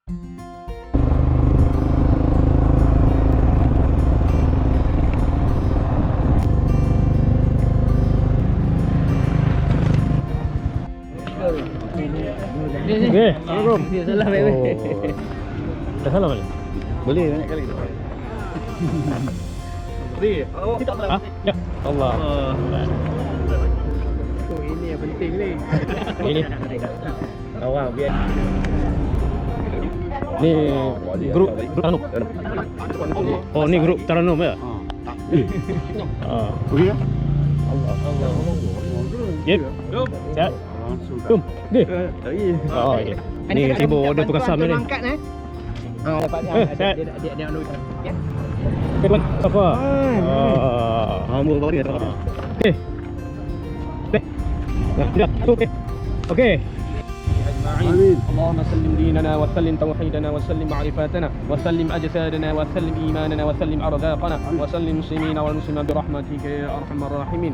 Okay, Assalamualaikum. Salah baik-baik. Dah salah balik? Boleh banyak kali kita. Tidak Ha? Ya. Allah. Ini yang penting ni. Ini. Awal biar. Ni grup Taranum. Oh, ni grup Taranum ya? Boleh ya? Yep. Siap. Jom. Okey. Oh, okey. Ni sibuk order tukar sam ni. Angkat dapat Set. dia anu. Ya. Okey, tuan. Safa. Amur bawah dia. Okey. Baik. Dah. Okey. Okey. Amin. اللهم سلم ديننا وسلم توحيدنا وسلم معرفاتنا وسلم أجسادنا وسلم إيماننا وسلم أرزاقنا وسلم المسلمين والمسلمات برحمتك يا أرحم الراحمين.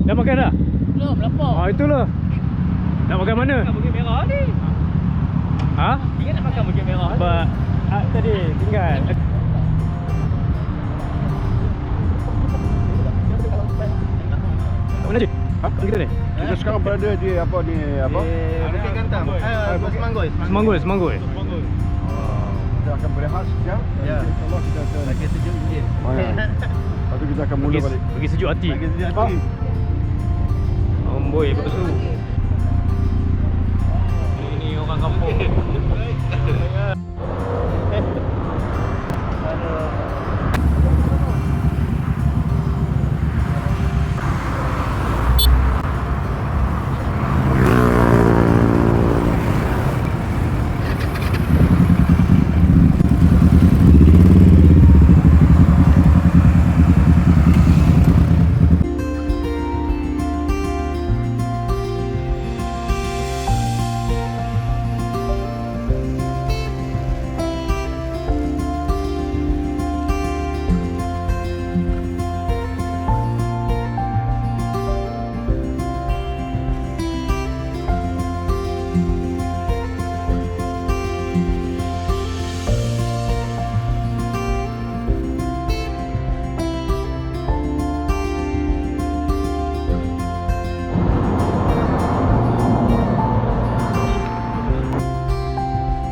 Dah makan dah? Belum, lapar. Itulah. Nak makan mana? Makan burger merah ni. Ha? Ingat nak makan burger merah ni. Sebab tadi tinggal. Mana je? Ha? Kita ni? Kita sekarang berada di apa ni apa? Bukit Gantam. Semanggoy. Semanggoy. Kita akan berehat sekejap. Ya. InsyaAllah kita akan Lagi sejuk sikit. Lepas tu kita akan mula balik. Bagi sejuk hati. Lagi sejuk hati. Amboi, betul. Ini orang kampung.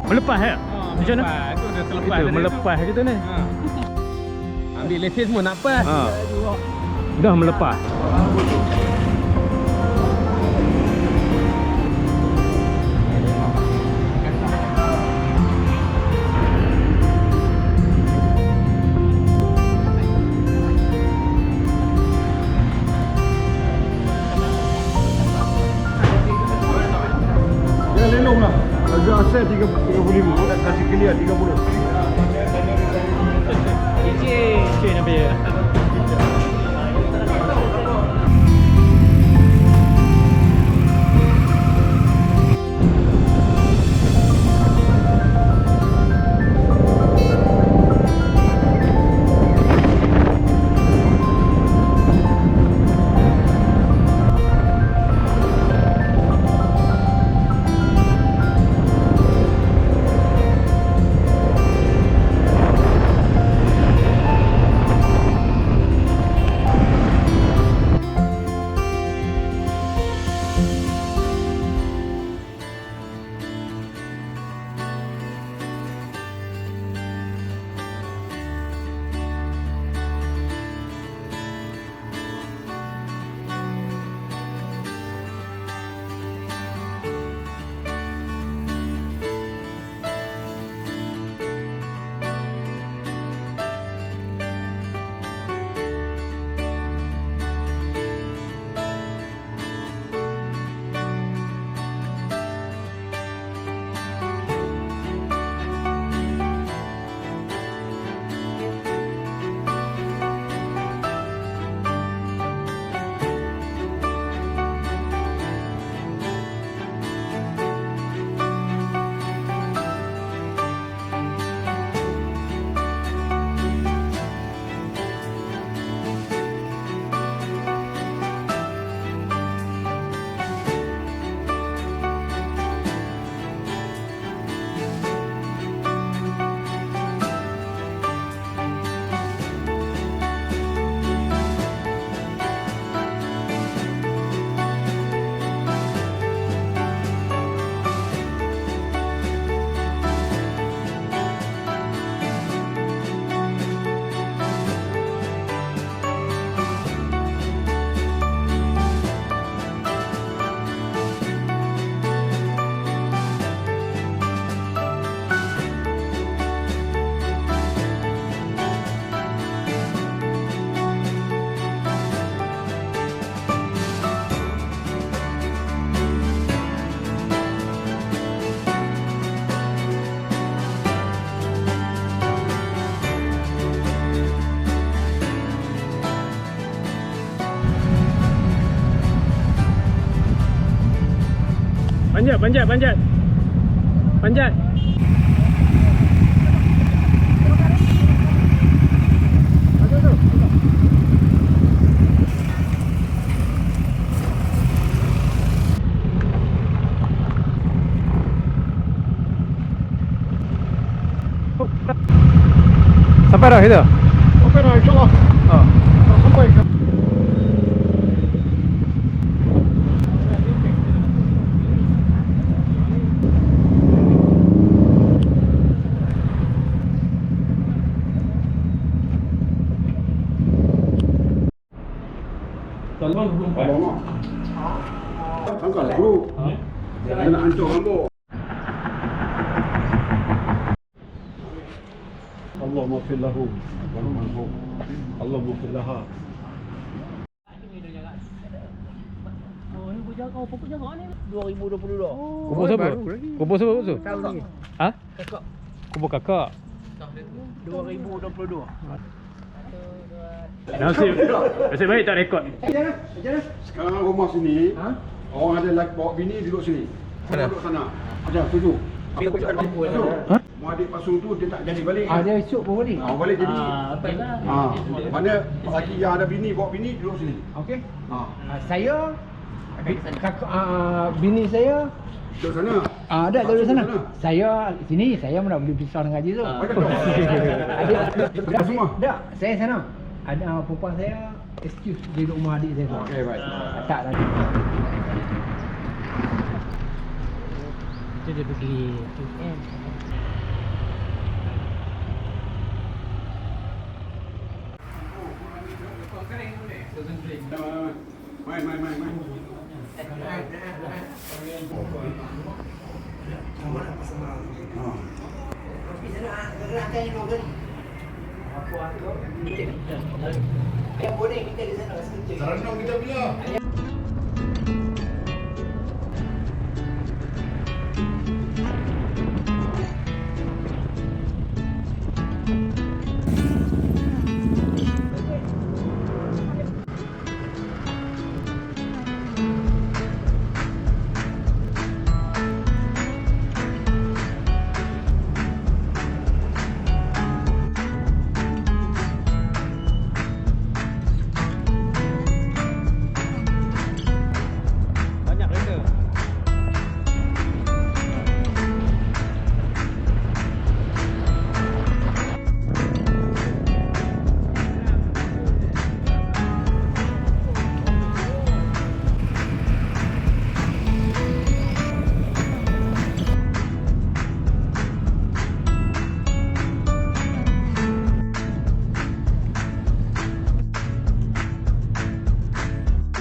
Melepas ya? Macam mana? Itu dah terlepas. Itu melepas kita ni. Ambil lesen semua nak pas. Dah melepas. Dia lelong lah. Harga asal 35, kasih clear 30. Cik nak bayar. Panjat, panjat, panjat. Panjat. Sampai dah kita? Okey dah, insyaAllah. Oh. Tak sampai ke? Tolong 24. Angkat bro. Dia nak hancur rambut. Allahumma fir lahu warhamhu. Allahumma fir laha. Kubur siapa? Kubur siapa tu? Ha? Kubur kakak. 2022. Nasib baik tak rekod. Sekarang rumah sini, orang ada lelaki bawa bini duduk sini. Mana? Duduk sana. Macam setuju. Ha? Mu adik pasung tu dia tak jadi balik. Dia esok pun balik. Balik jadi. Baiklah. Mana lelaki yang ada bini bawa bini duduk sini. Okey. Saya bini saya Duduk sana. ada duduk sana. Saya sini, saya mana boleh pisah dengan dia tu. Ada semua. Tak, saya sana. Ada perempuan saya excuse dia duduk rumah adik saya tu. Okey, baik. Tak dah. Dia pergi Main. Renung kita bila? banyak kereta.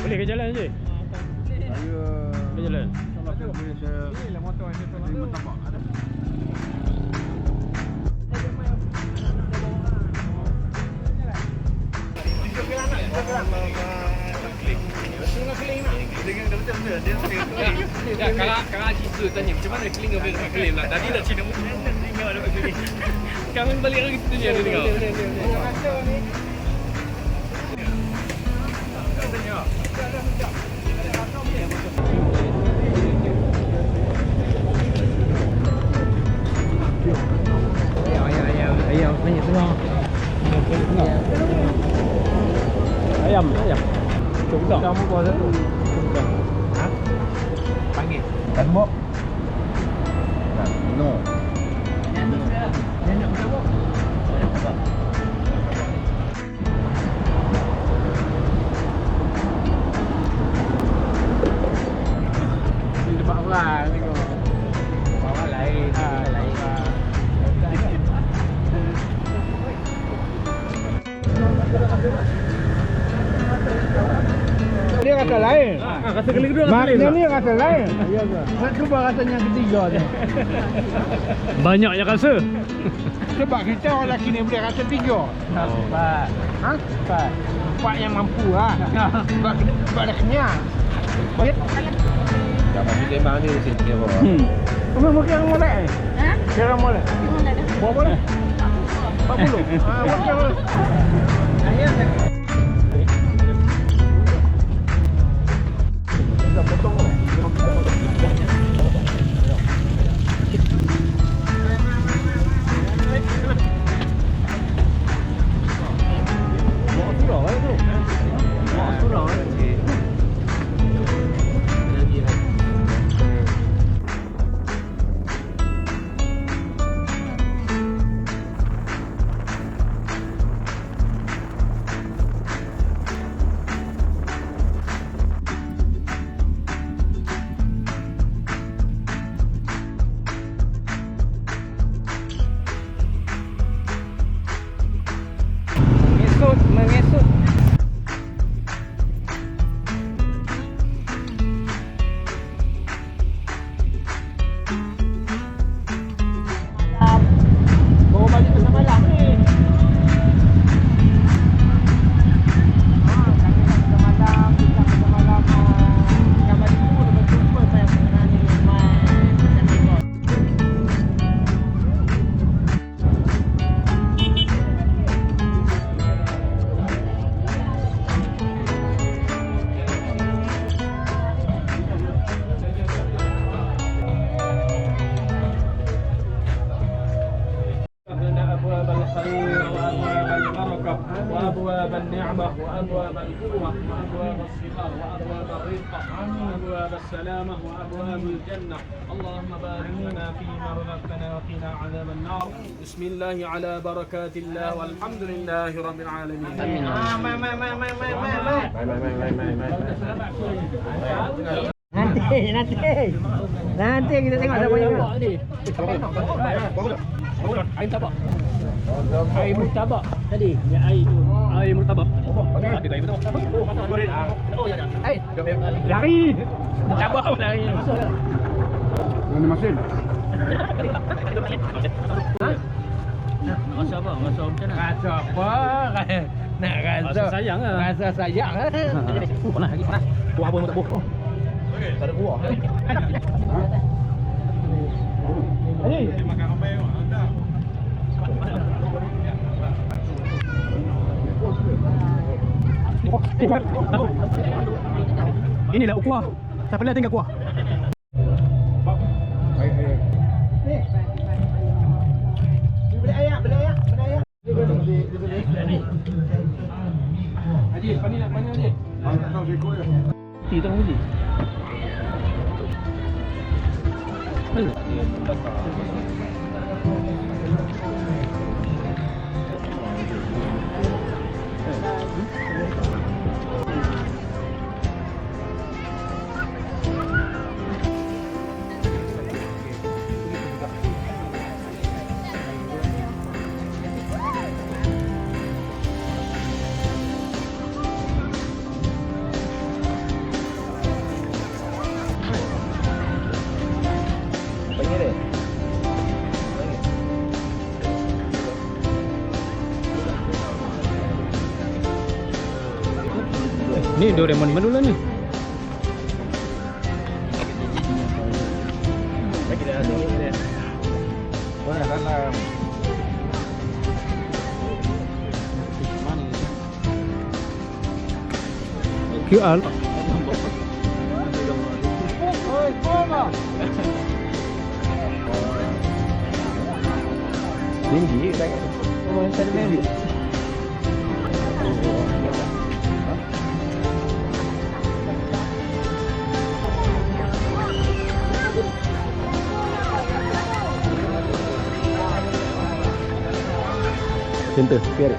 Boleh ke jalan je? Boleh jalan? Inilah motor yang saya terima tapak. Kalau Haji tanya macam mana keling boleh dapat keling lah. Tadi dah Cina muka tinggal dapat keling. Sekarang balik lagi situ je dia tengok. Ayam banyak tengah. Ayam. Cukup tak? Kamu kau satu. Ha? Panggil. Dan bok. No. Nenek berapa? Ini tempat orang tengok. Bawa lain. Lain. Dia rasa lain. Rasa keling kedua Maknya ni rasa lain. Ya ke? Nak cuba rasanya yang ketiga tu. banyak yang rasa. Sebab kita orang lelaki ni boleh rasa tiga. Empat. Ha? Empat yang mampu lah. Sebab dah kenyang. Dah masih tembang ni mesti dia bawa. Kamu mungkin orang molek ni? Ha? Kira molek? Berapa boleh? 40? Mungkin molek. Ayah tak? Kita potong. وأبواب النعمة وأبواب القوة وأبواب الصغار وأبواب الرزق وأبواب السلامة وأبواب الجنة. اللهم بارك لنا فيما رزقتنا وقنا عذاب النار. بسم الله على بركات الله والحمد لله رب العالمين. Nanti kita tengok siapa yang Air tabak. Air murtabak tadi. Ya, air tu. Air murtabak. Ada air murtabak. Oh, ya. Air. Lari. Tabak lari. Mana mesin? Rasa apa? Rasa macam mana? Rasa apa? Nak rasa. Rasa sayang lah. Rasa sayang lah. Panas lagi, panas. Buah apa tak buah? Tak ada buah. Makan apa yang ada? Inilah kuah. Tak pernah tinggal kuah. Beli ayak. Haji, pani nak mana Haji? Tak tahu seko ya. Ti tengah uji. Ni Doraemon mana dulu ni? Lagi dah tinggi dia. Wah, dalam. QR. Tinggi kan? Oh, sedimen. Center, biar.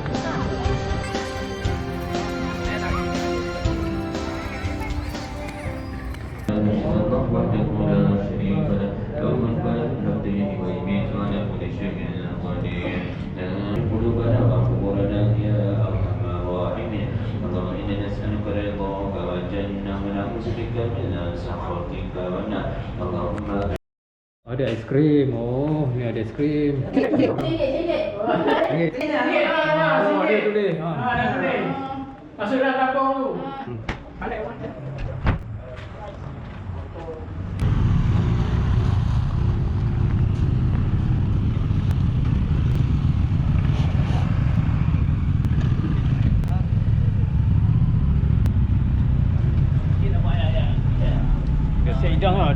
Ada aiskrim. Oh, ni ada aiskrim. Oh, ada tu deh. Masuk dalam dapur tu. Balik mana?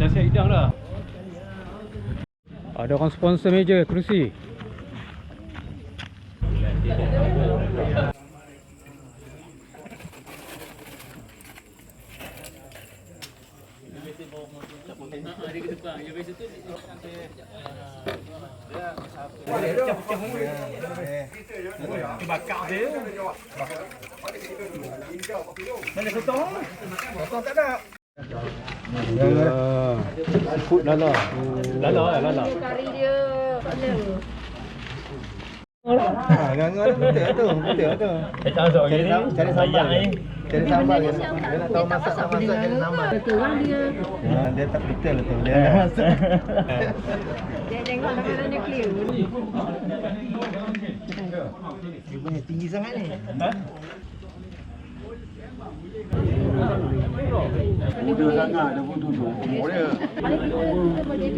Dah siap hidang dah. Ada orang sponsor meja, kerusi. Bakar dia. Mana sotong? Sotong tak ada. Food lala. Lala. Kari dia mana? Betul tu. Cari sambal ni. Cari sambal dia. Dia nak tahu masak cari sambal. Kurang dia. Dia tak betul tu. Dia nak masak. Dia tengok dalam dia clear. Dia punya tinggi sangat ni. Muda sangat dia pun duduk. Boleh. Paling kita boleh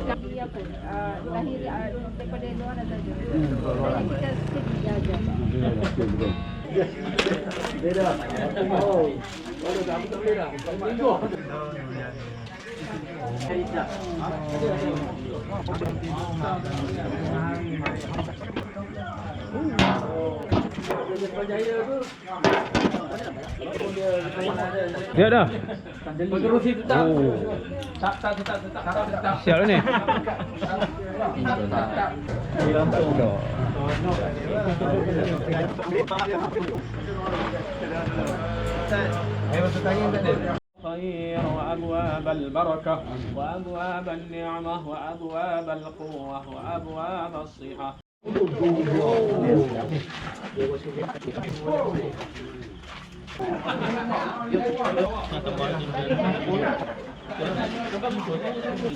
cari apa? Lahir daripada luar saja. Jadi kita sedih aja. Beda. Oh. Boleh dah, boleh dah. Minggu. Ya dah. Terusi tetap. Tak. Siap dah ni. خير وأبواب البركة وأبواب النعمة وأبواب القوة وأبواب الصحة.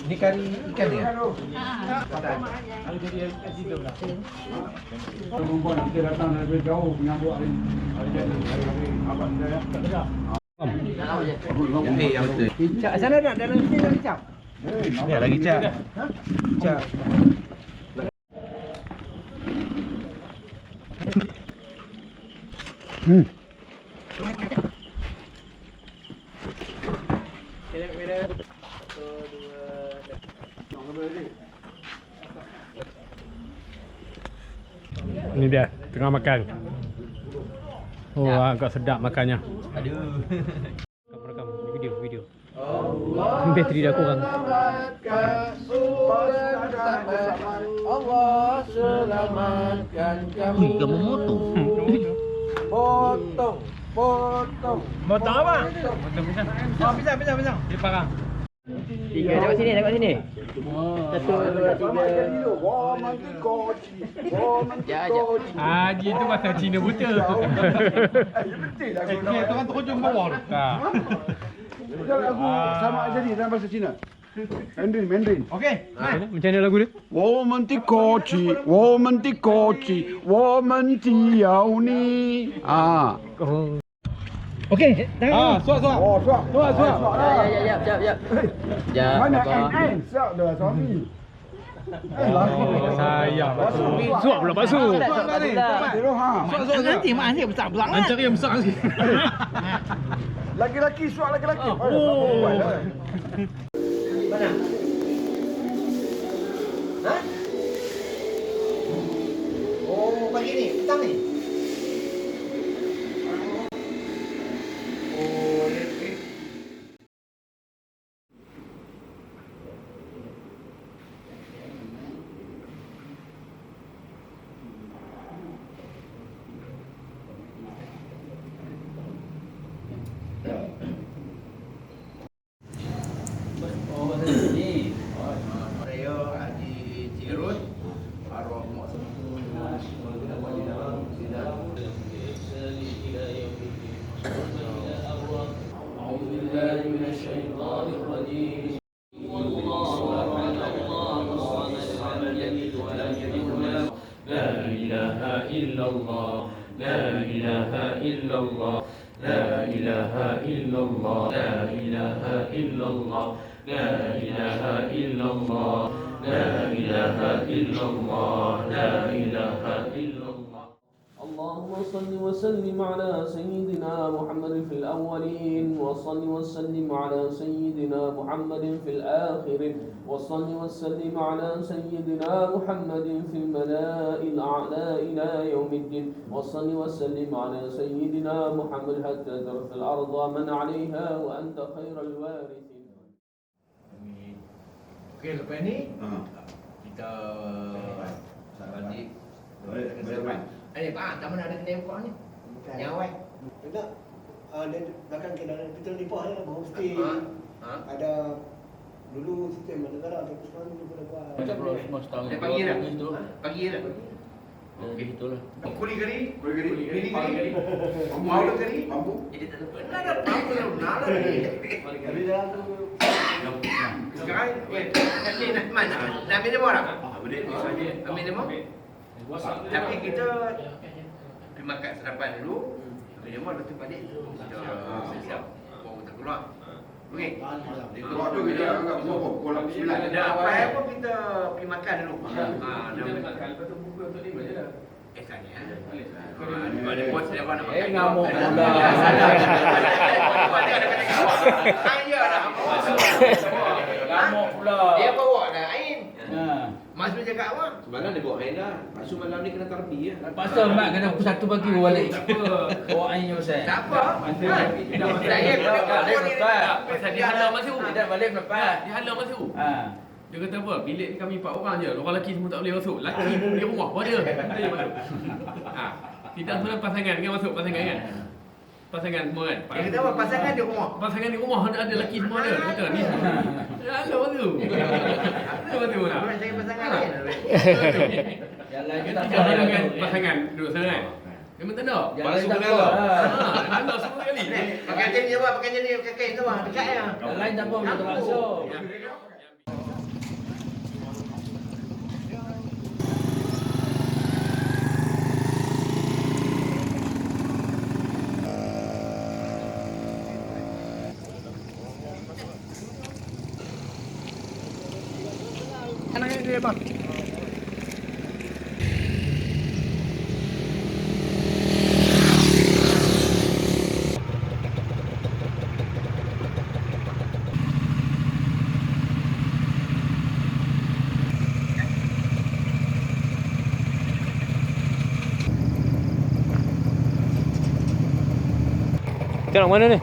Ni kari ikan ya? Perempuan kita datang dari jauh menyambut hari jadi abang saya. Yang betul. Cak sana nak dalam sini nak kicap. Ni lagi cak. Cak. Ini dia tengah makan. Oh, agak sedap makannya. Aduh. Rekam video. Bateri dah kurang. Allah selamatkan kami. Ui, kamu motong. Potong. Motong apa? Motong pisang. Oh, pisang. Dia parang. Tiga, tengok sini. Satu, dua, tiga. Wah, mati koci. Haji tu bahasa Cina buta. Betul lah. Itu kan terujung bawah tu. Itu lagu sama jadi dalam bahasa Cina. Mandarin. Okey. Macam mana lagu dia? 我们的国旗，我们的国旗，我们只要你啊！ Okey, dah. Suap. Oh, suap. Suap. Jap. Mana N? Suap dah suami. Sayang. Suap pula bakso. Suap ha. Nanti mak ni besar-besar. Cari yang besar sikit. Laki-laki suap laki-laki. Mana? Ha? Oh, pagi ni, petang ni. اللهم صل وسلم على سيدنا محمد في الأولين وصل وسلم على سيدنا محمد في الآخرين وصل وسلم على سيدنا محمد في الملائكة الأعلى إلى يوم الدين وصل وسلم على سيدنا محمد حتى ترث الأرض من عليها وأنت خير الوارثين. Okey, lepas ni kita balik. Pak, tak mana ada kedai buka ni? Yang awal. Tidak. Dia belakang kita limpah je homestay. Ada dulu sistem negara tapi sekarang dia boleh buat. Dia pagi dah. Pagi dah. Okey, itulah. Kuli kali? Kuli kali? Mau dah kali? Mampu? Jadi tak ada. Nak mampu dah. Nak lagi. Tapi dah tu sekarang nak mana? Nak minum orang? Boleh saja. Ambil minum. Tapi kita pergi makan sarapan dulu. Ambil minum lepas tu balik. Kita siap. Baru kita keluar. Okey. Waktu kita anggap pukul 9. Ada apa kita pergi makan dulu. Kita makan lepas tu buku untuk 5 je dah. Tanya. Ada bos dia nak makan. Ngamuk pula. Ayah dah. Ngamuk pula. Dia bawa dah Ain. Masa Mak suruh jaga awak. Semalam dia bawa main dah. Lepas tu malam ni kena tarbi lah. Pasal mak kena pukul 1 pagi balik. Tak apa. Bawa air Ustaz. Tak apa. Saya Pasal dia halau masuk. Tidak balik lepas. Dia halau masuk. Ha. Dia kata apa? Bilik kami 4 orang je. Orang lelaki semua tak boleh masuk. Lelaki pun boleh rumah pun ada. Kita je masuk. Ha. Tidak semua pasangan kan masuk pasangan kan. Pasangan semua kan. Dia kata apa? Pasangan di rumah. Pasangan di rumah ada lelaki semua ada. Dia kata ni. Dia halau masuk. Dia masuk lah. Orang cari pasangan lain. Yang lain Dia tak tidak halangan pasangan duduk sana kan. Memang tak ada. Basuh kena lah. Halau semua kali. Pakai macam ni apa? Pakai macam ni pakai kain tu mah. Dekat ya. Yang lain tak apa boleh termasuk. Kanan dia bang. Kita nak mana ni?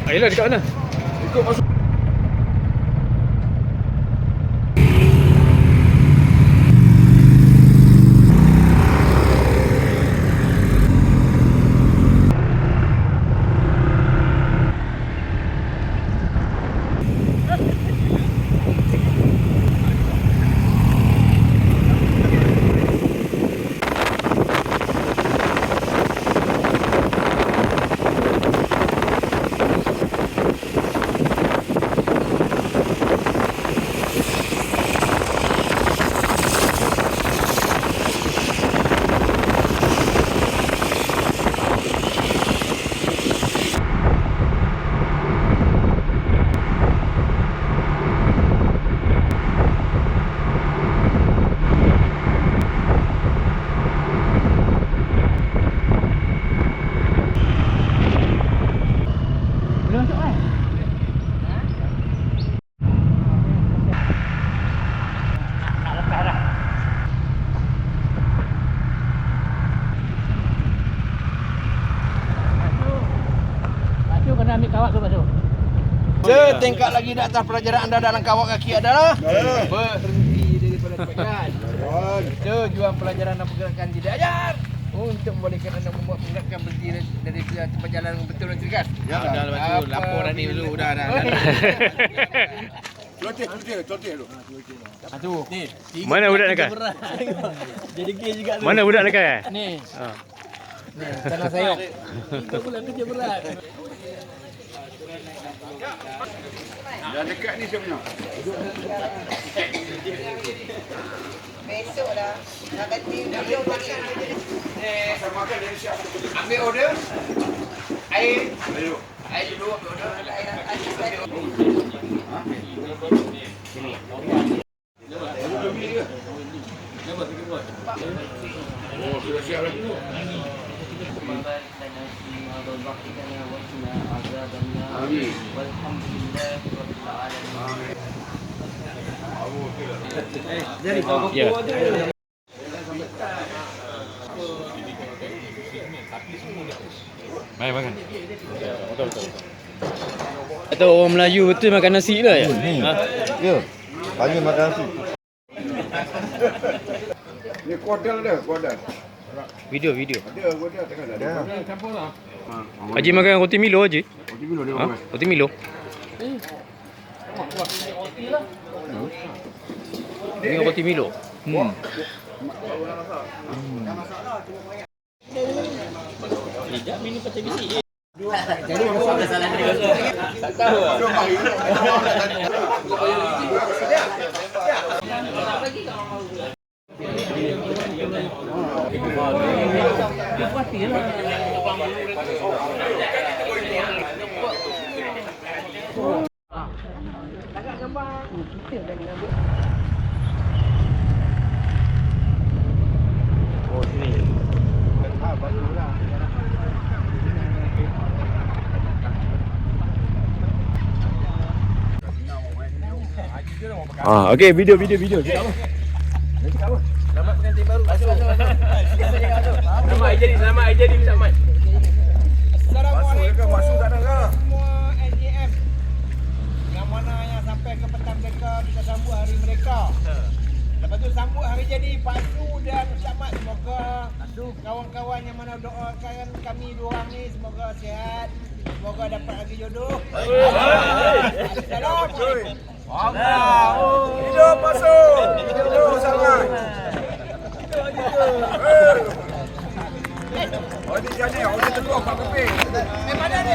Ayolah dekat mana? Ikut masuk. Setingkat lagi di atas pelajaran anda dalam kawat kaki adalah berhenti daripada pekerjaan. Itu jual pelajaran dan pergerakan tidak ajar untuk membolehkan anda membuat pergerakan berhenti dari tempat jalan yang betul dan cergas. Ya, dah lepas tu lapor dah ni dulu dah. Totik dulu. Satu. Ni. Mana budak nakal? Jadi gay juga tu. Mana budak nakal? Ni. Ni, tanah sayok. Kau pula kerja berat. Dah dekat ni sebenarnya. Besok dah. Nak ganti video makan. Pasal makan dari siap. Ambil order. Air. Ayo. Air dulu ambil order. Oh, sudah siap dah. Amin. Jadi kau Ya. Mari makan. Atau orang Melayu betul makan nasi lah ya? Ha? Ya. Panggil makan nasi. Ni kuadal dah, kuadal. Video. Ada kuadal takkan ada. Campur lah. Haji makan roti Milo Haji? Roti Milo dia Ha? makan. Roti Milo. Ini roti Milo. Sekejap bini patah bisik. Jadi masalah dia. Tak tahu lah. Okey, video. Cakap apa? Selamat pengantin baru. Selamat hari jadi Selamat. Assalamualaikum semua NJM yang mana yang sampai ke petang mereka, kita sambut hari mereka. Lepas tu sambut hari jadi Pak Su dan Ustaz Mat. Semoga kawan-kawan yang mana doakan kami dua orang ni semoga sihat, semoga dapat lagi jodoh. Assalamualaikum. Hidup masuk. Hidup sangat. Orang jadi, orang terluar Pak Keping. Mana ni?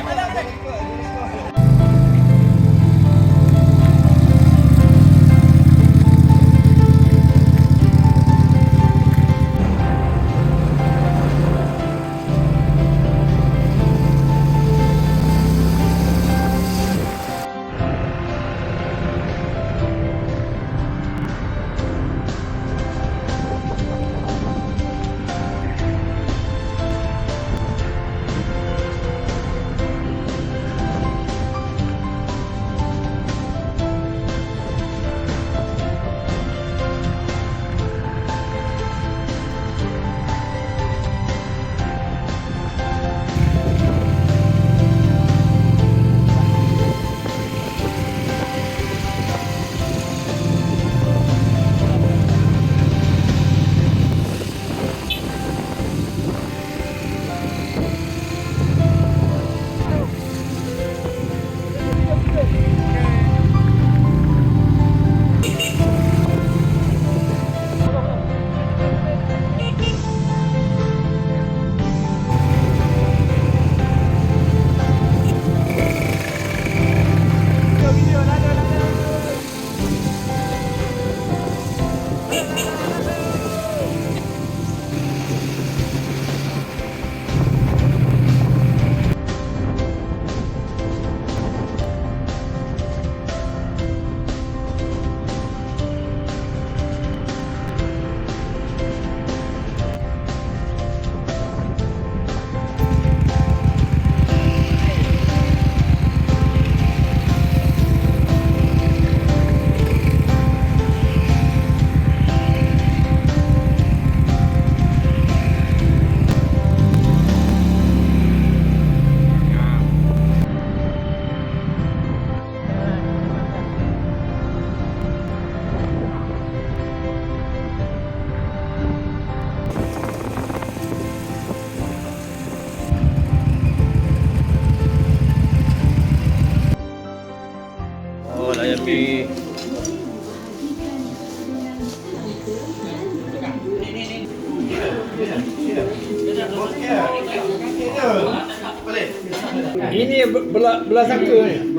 Ini belah saka ni.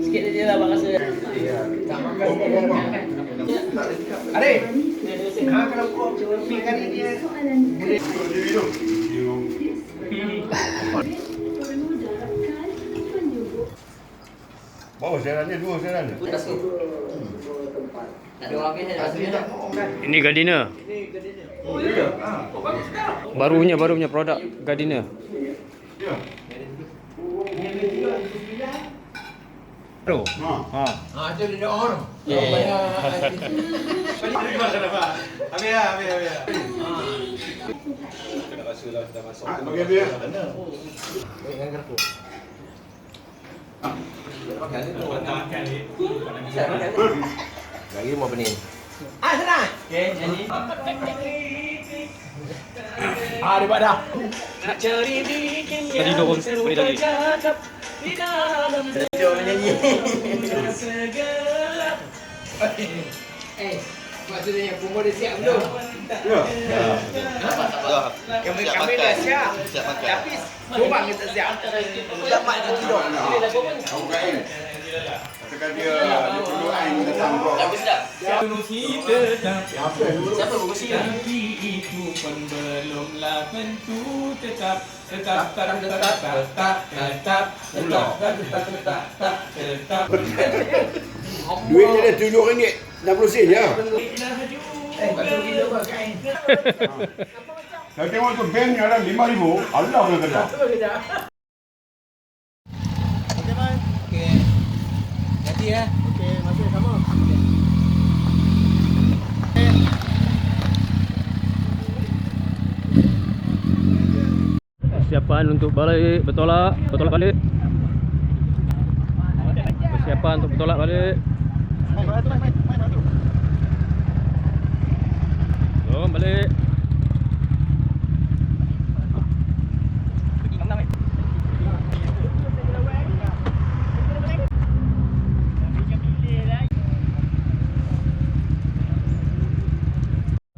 Sikit saja lah abang rasa. Adik. Kalau kau pergi kali ni boleh Bawa serannya, dua serannya. Tak ada orang kan? Ini Gardiner. Oh, ya. Baru punya produk Gardiner. Baru. ada dia orang. Bagi dia. Lagi mau benih. Senang. Okey, nyanyi. Dia buat dah. Nak cari bikin Tadi dorong beri lagi. di dalam Dia menyanyi. segelap. Maksudnya bumbu dia siap belum? Ya. Kami dah siap. Tapi korang kita siap. Siap mak dia tidur. Kamu kain. Katakan dia perlu air datang kau. Siapa berkursi? Tapi itu pun belumlah tentu tetap Duitnya dah RM7 60 ya. Saya tengok tu bank ni ada 5,000. Allah nak kena. Okey. Jadi ya. Okey, masih sama. Persiapan untuk balik bertolak balik. Persiapan untuk bertolak balik. Jom balik.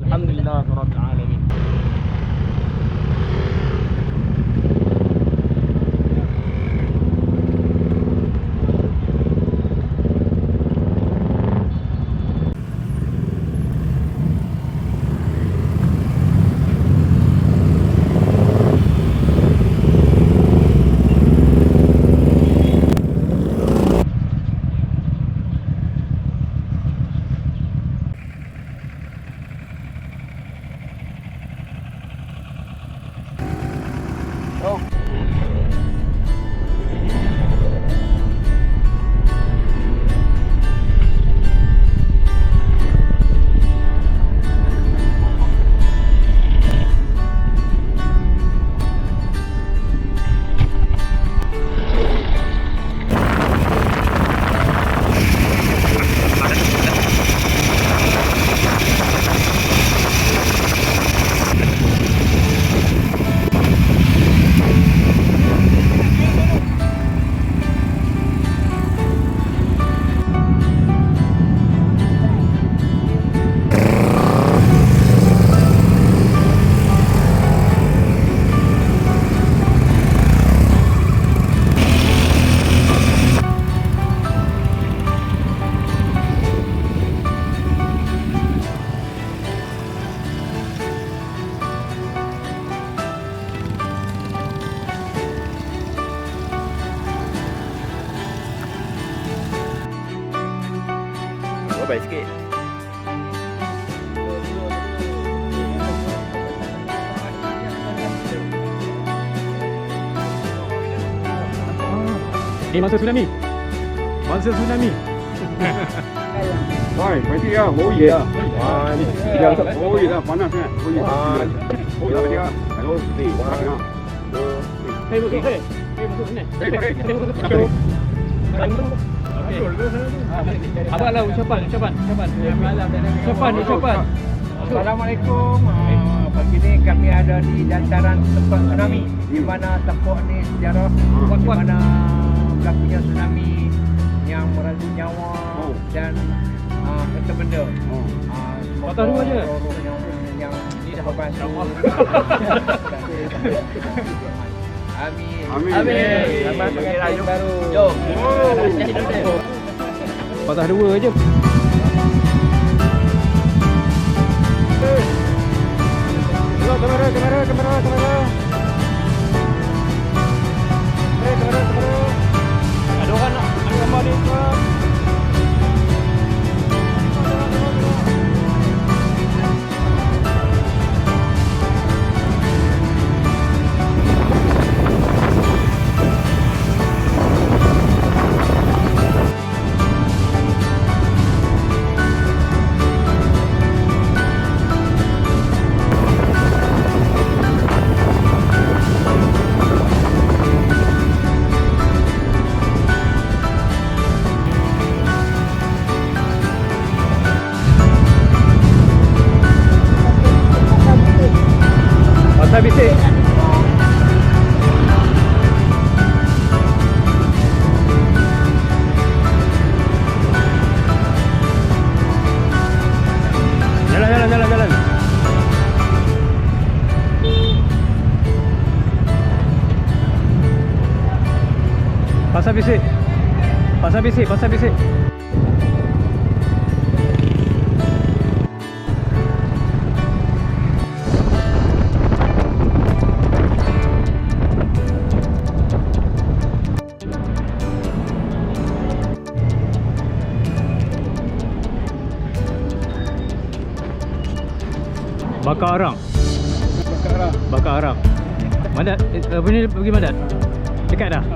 Alhamdulillah rabbil alamin. Baik sikit. Masa tsunami. Masa tsunami. Hai, berhenti ya. Oh ya. Wah, ni. Oh ya, panas kan. Oh ya. Oh ya, dia. Hello, ni. Hei, masuk sini. Hei, masuk sini. Abanglah ucapan. Assalamualaikum. Pagi ni kami ada di dataran tempat tsunami di mana tempat ni sejarah di mana berlakunya tsunami yang merasuk nyawa dan harta benda. Patah dua je. Yang tidak berbantu. Amin. Selamat pagi raya baru. Jom. Patah dua je. Kamera. Kamera. Ada orang nak ambil gambar ni ke? Pasal bisik. Pasal bisik, pasal bisik. Bakar arang. Bakar arang. Madat, apa ni pergi Madat? Dekat dah?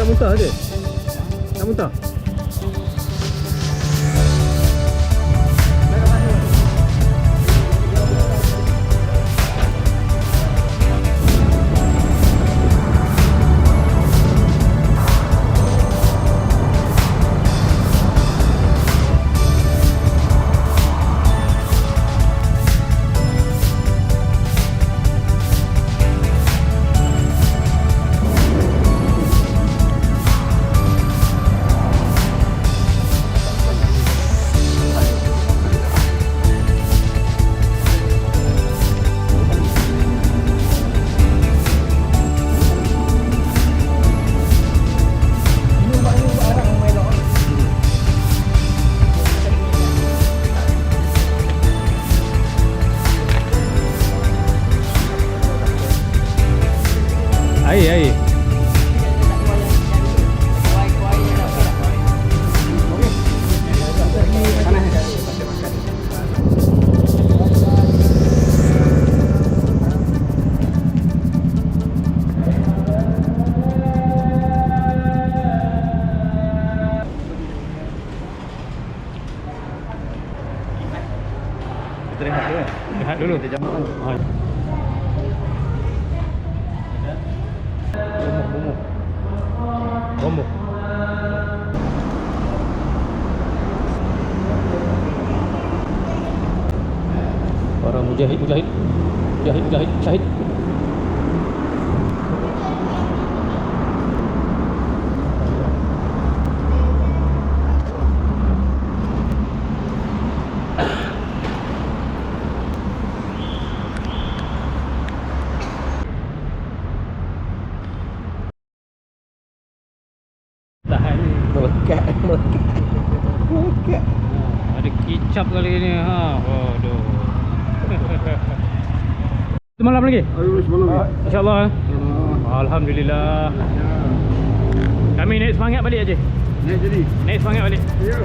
Nak muntah je? Nak muntah? Air. Kita rehat dulu kan? Rehat dulu. Kita jamak kan? Bombok. Para mujahid. Syahid. Melekat. Ada kicap kali ni ha. Waduh. Semalam lagi? Semalam. InsyaAllah. Alhamdulillah. Kami naik semangat balik aja. Naik semangat balik. Ya.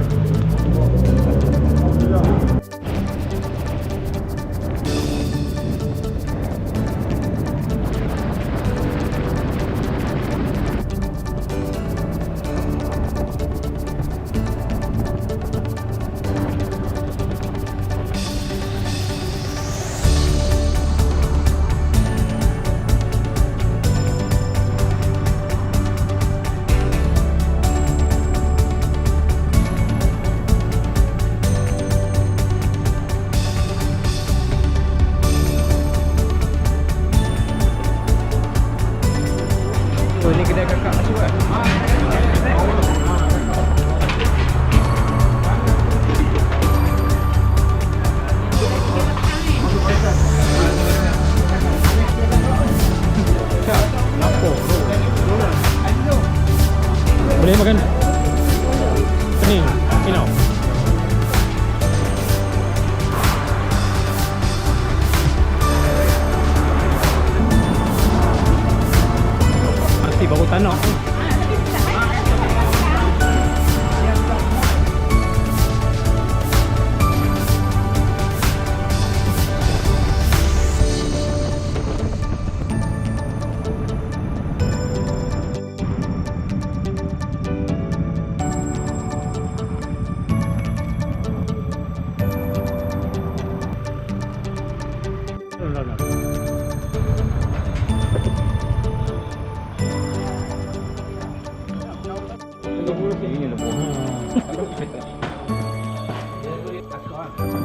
Makan.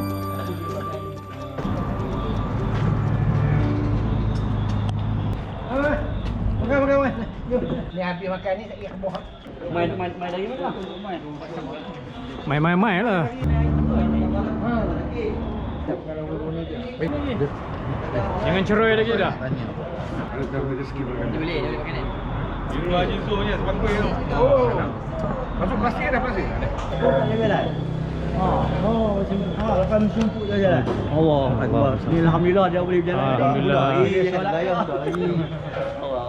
Ni habis makan ni tak kira keboh. Main lagi mana? Main lah. Jangan cerai lagi dah. Boleh makan ni. Masuk plastik dah plastik. Lepas menjumput je jalan. Allah Akbar. Ni alhamdulillah dia boleh berjalan. Alhamdulillah. Jangan gaya dah lagi. Allah.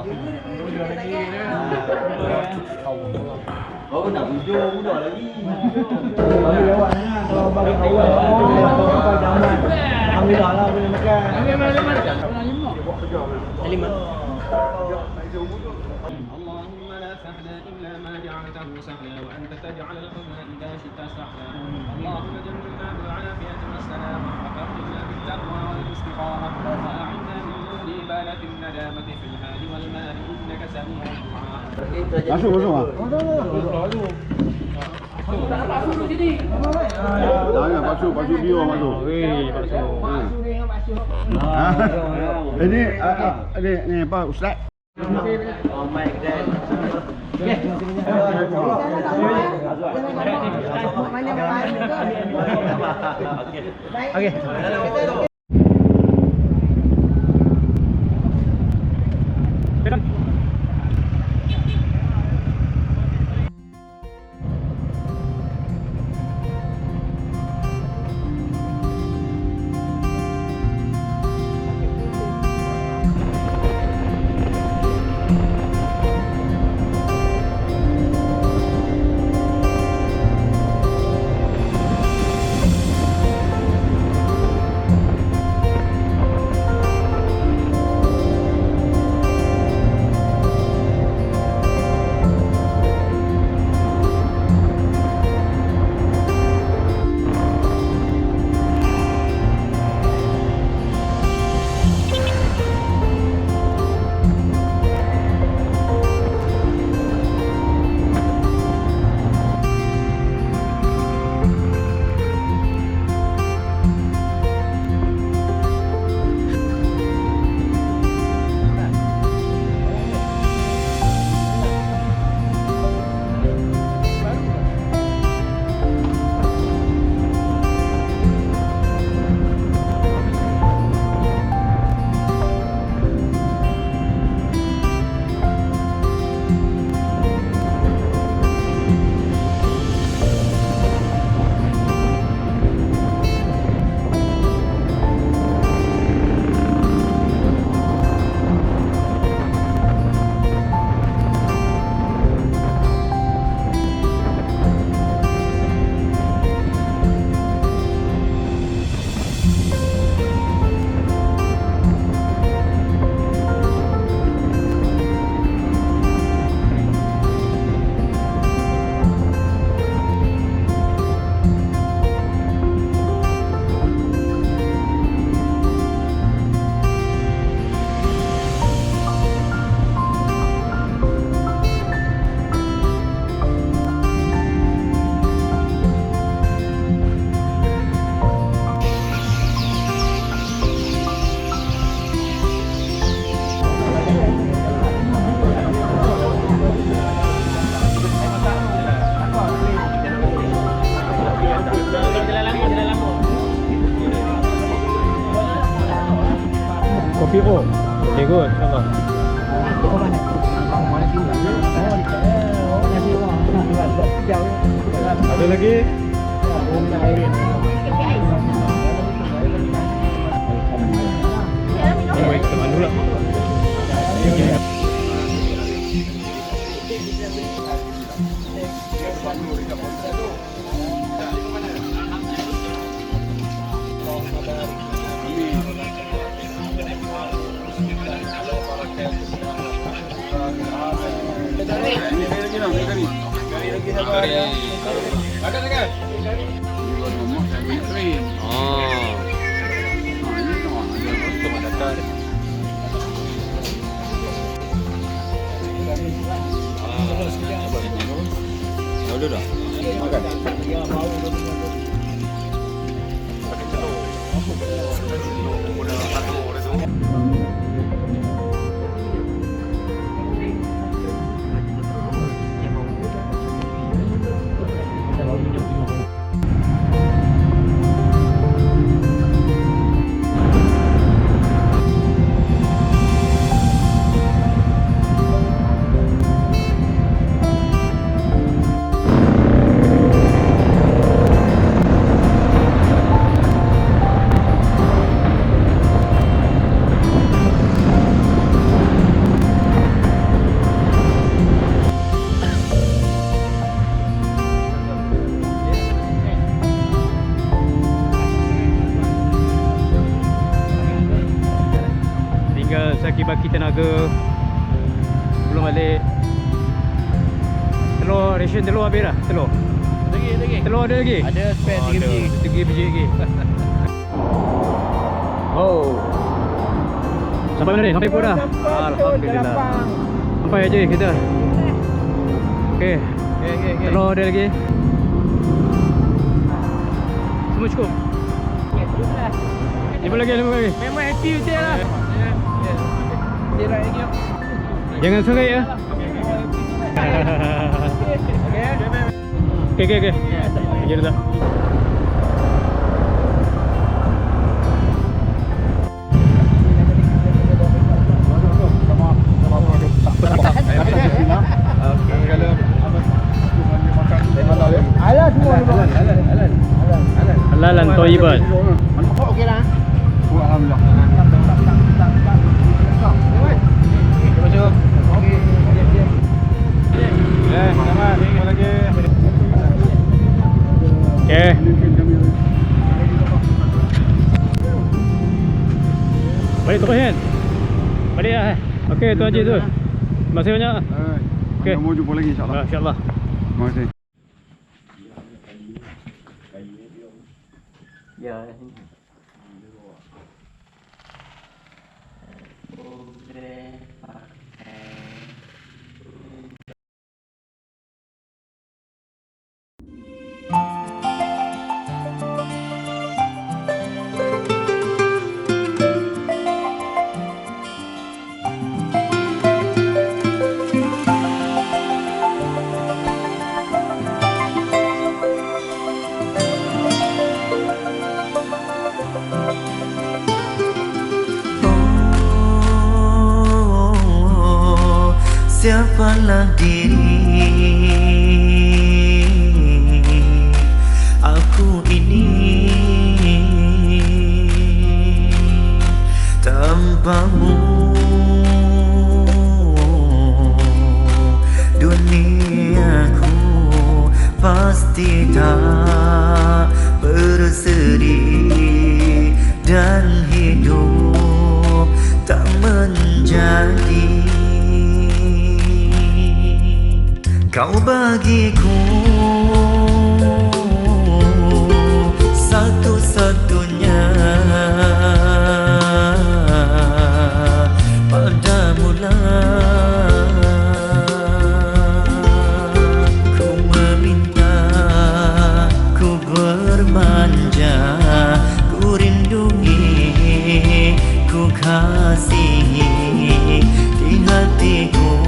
Kau nak hujung mudah lagi. Bagi lewat sana kalau bagi awal. Alhamdulillah lah boleh makan. Lima. اللهم لا سهل إلا ما جعلته سهلا وأنت تجعل الحزن إذا شئت سهلا اللهم جملنا بالعافية والسلامة وكرمنا بالتقوى والاستقامة وأعنا من دون إبالة الندامة في المال والمال إنك سميع الدعاء. Masuk ah. Jangan masuk bio masuk. Ini apa Ustaz? Oh my god. Okey. Kopi O. Okay, good. Apa? Ada lagi? Baik, teman dulu. baki tenaga. Belum balik. Telur, ration telur habis dah? Telur? Lagi. Telur ada lagi? Ada spare 3 biji. 3 biji lagi. Oh. Sampai mana ni? Sampai pun dah? Alhamdulillah. Sampai aja kita. Okey. Telur ada lagi? Semua cukup? Lima lagi. Memang happy betul lah. Dia right lagi. Jangan serai ya. Okey. Kerja dah. Halal semua ni bang. Halalan thayyiban. Nampak okey lah. Alhamdulillah. Selamat. Terima lagi. Okey. Balik terus kan? Balik lah. Okey, tu Haji tu. Terima kasih banyak. Okey. Mau jumpa lagi insya-Allah. InsyaAllah. Terima kasih. Ya. Siapalah diri aku ini tanpamu, duniaku pasti tak berseri dan hidup tak menjadi. Kau bagiku satu-satunya, padamu lah ku meminta, ku bermanja, ku rindungi, ku kasihi di hatiku.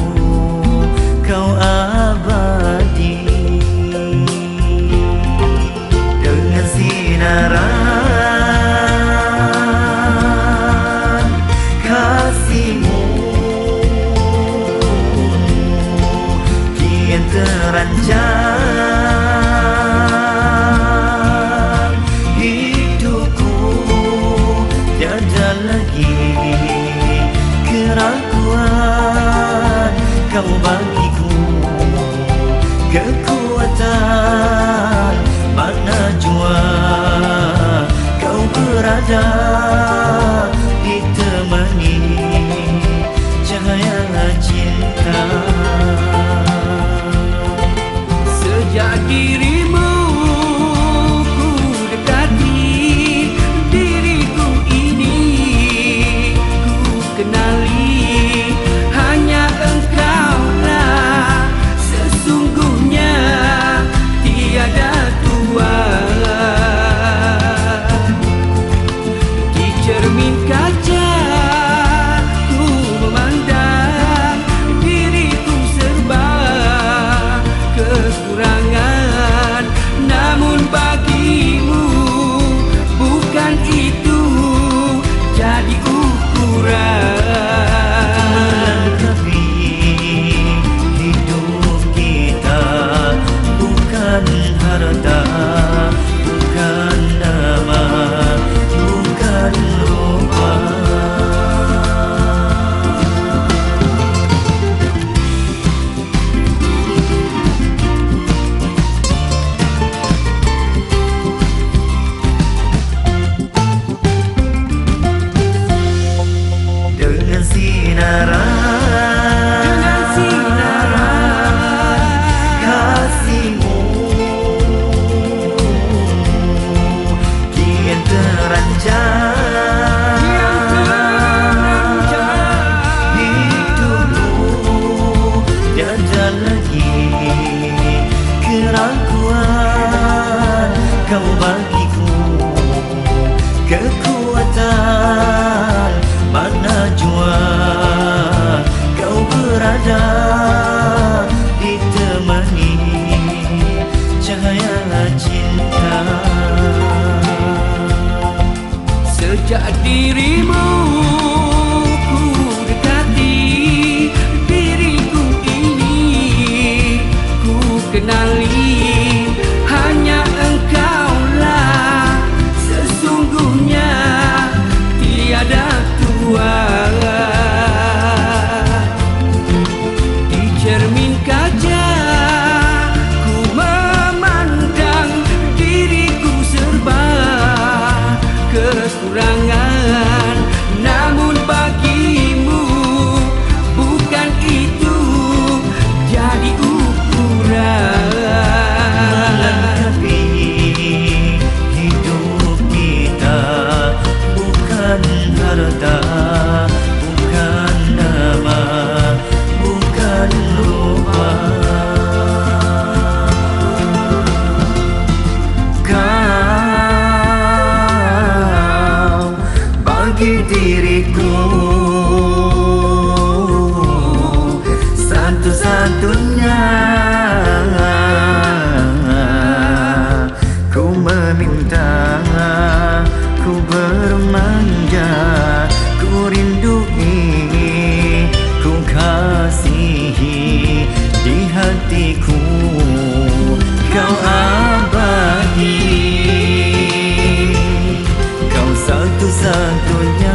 Kau abadi dengan sinaran kasihmu, kian teranjang hidupku, tiada lagi keraguan. Kau bagiku kekuatan, mana jua kau berada, ditemani cahaya cinta. Sejak dirimu ku dekati, diriku ini ku kenali, hanya engkaulah sesungguhnya, tiada tuan. Di cermin kaca ku memandang diriku hidupku tiada lagi keraguan, kau bagiku kekuatan, mana jua kau berada, ditemani cahaya cinta. Sejak dirimu ku dekati, diriku ini ku kenali, hanya engkaulah sesungguhnya, tiada Tuhan. Di cermin kaca ku memandang diriku serba kekurangan, namun bagimu bukan itu jadi ukuran. Melengkapi hidup kita bukan harta, bukan nama, bukan lupa. Kau bagi diriku satu-satunya, ku meminta, ku bermanja, ku rindui, ku kasihi, di hatiku kau abadi, kau satu-satunya.